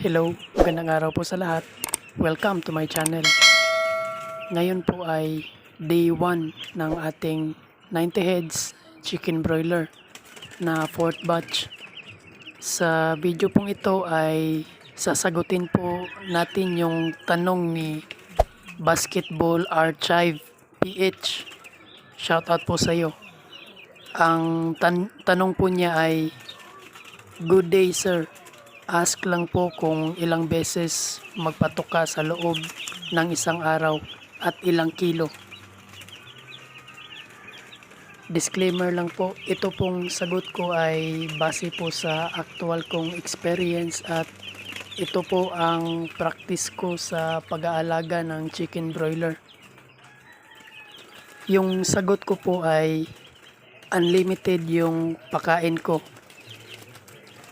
Hello, magandang araw po sa lahat. Welcome to my channel. Ngayon po ay day 1 ng ating 90 heads chicken broiler na 4th batch. Sa video pong ito ay sasagutin po natin yung tanong ni Basketball Archive PH. Shoutout po sa iyo. Ang tanong po niya ay, "Good day sir. Ask lang po kung ilang beses magpatuka sa loob ng isang araw at ilang kilo." Disclaimer lang po, ito pong sagot ko ay base po sa actual kong experience at ito po ang practice ko sa pag-aalaga ng chicken broiler. Yung sagot ko po ay unlimited yung pakain ko.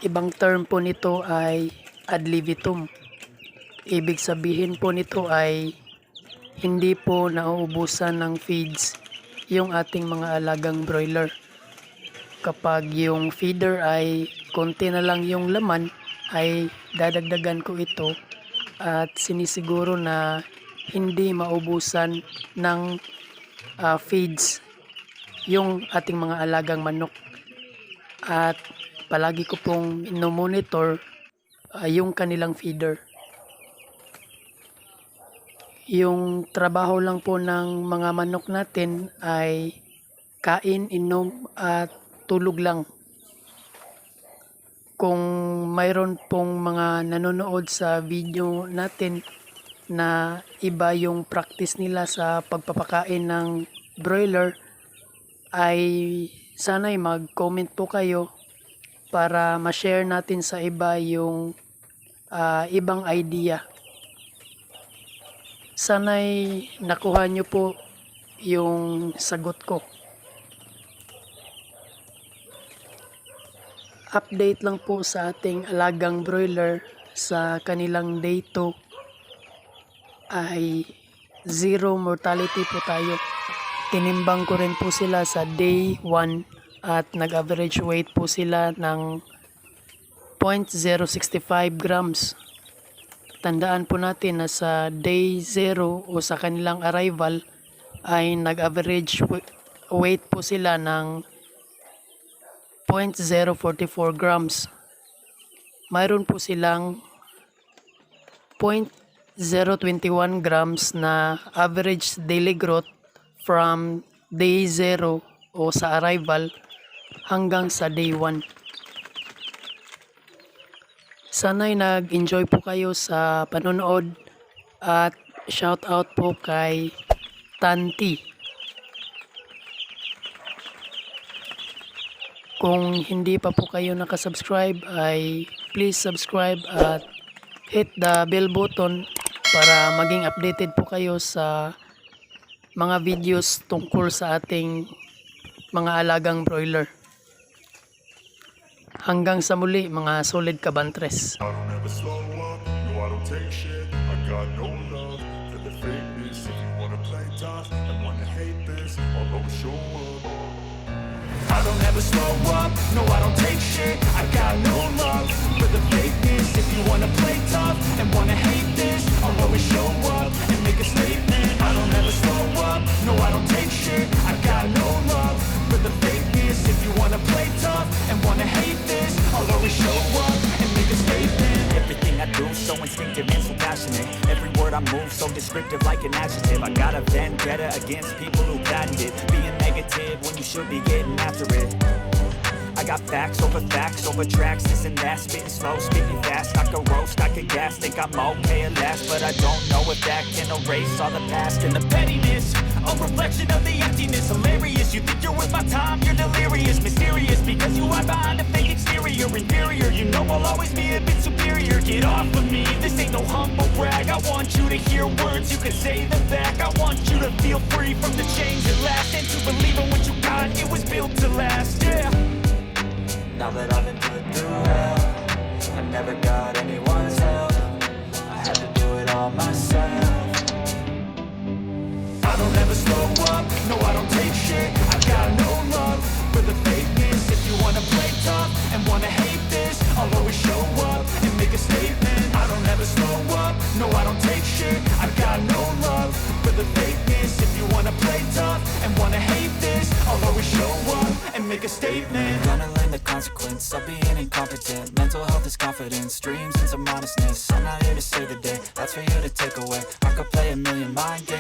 Ibang term po nito ay ad libitum. Ibig sabihin po nito ay hindi po nauubusan ng feeds yung ating mga alagang broiler. Kapag yung feeder ay konti na lang yung laman, ay dadagdagan ko ito at sinisiguro na hindi maubusan ng feeds yung ating mga alagang manok. At palagi ko pong monitor yung kanilang feeder. Yung trabaho lang po ng mga manok natin ay kain, inom at tulog lang. Kung mayroon pong mga nanonood sa video natin na iba yung practice nila sa pagpapakain ng broiler, ay sana'y mag-comment po kayo para ma-share natin sa iba yung ibang idea. Sana'y nakuha nyo po yung sagot ko. Update lang po sa ating alagang broiler, sa kanilang day 2 ay 0 mortality po tayo. Tinimbang ko rin po sila sa day 1 at nag-average weight po sila ng 0.065 grams. Tandaan po natin na sa day 0 o sa kanilang arrival ay nag-average weight po sila ng 0.044 grams. Mayroon po silang 0.021 grams na average daily growth from day 0 o sa arrival hanggang sa day 1. Sana'y nag-enjoy po kayo sa panonood at shout out po kay Tanti. Kung hindi pa po kayo nakasubscribe ay please subscribe at hit the bell button para maging updated po kayo sa mga videos tungkol sa ating mga alagang broiler. Hanggang sa muli mga solid kabantres. I don't ever slow up, no I don't take shit. I got no love for the fakeness. If you wanna play tough and wanna hate this, I'll always show up. I don't ever slow up, no I don't take shit. I got no love for the fakeness. If you wanna play tough and wanna hate this, I'll always show up and make a statement. I don't ever slow up, no I don't take shit. I got no love for the fakeness. If you wanna play tough and wanna hate this, I'll always show up and make a statement. Everything I do so instinctive and so passionate. Every word I move so descriptive like an adjective. I got a vendetta against people who patented being negative when you should be getting after it. I got facts over tracks, this and that. Spitting slow, speaking fast. I could roast, I could gas. Think I'm okay at last, but I don't know if that can erase all the past and the pettiness. A reflection of the emptiness. Hilarious, you think you're worth my time, you're delirious. Mysterious, because you hide behind a fake exterior. Inferior, you know I'll always be a bit superior. Get off of me, this ain't no humble brag. I want you to hear words, you can say them back. I want you to feel free from the chains that last, and to believe in what you got, it was built to last, yeah. Now that I've been put through hell, I never got anyone's help. I had to do it all myself. I don't ever slow up, no I don't take shit. I got no love for the fakeness. If you wanna play tough and wanna hate this, I'll always show up and make a statement. I the fakeness. If you wanna play tough and wanna hate this, I'll always show up and make a statement. Gonna learn the consequence of being incompetent. Mental health is confidence, dreams and some honestness. I'm not here to save the day, that's for you to take away. I could play a million mind games,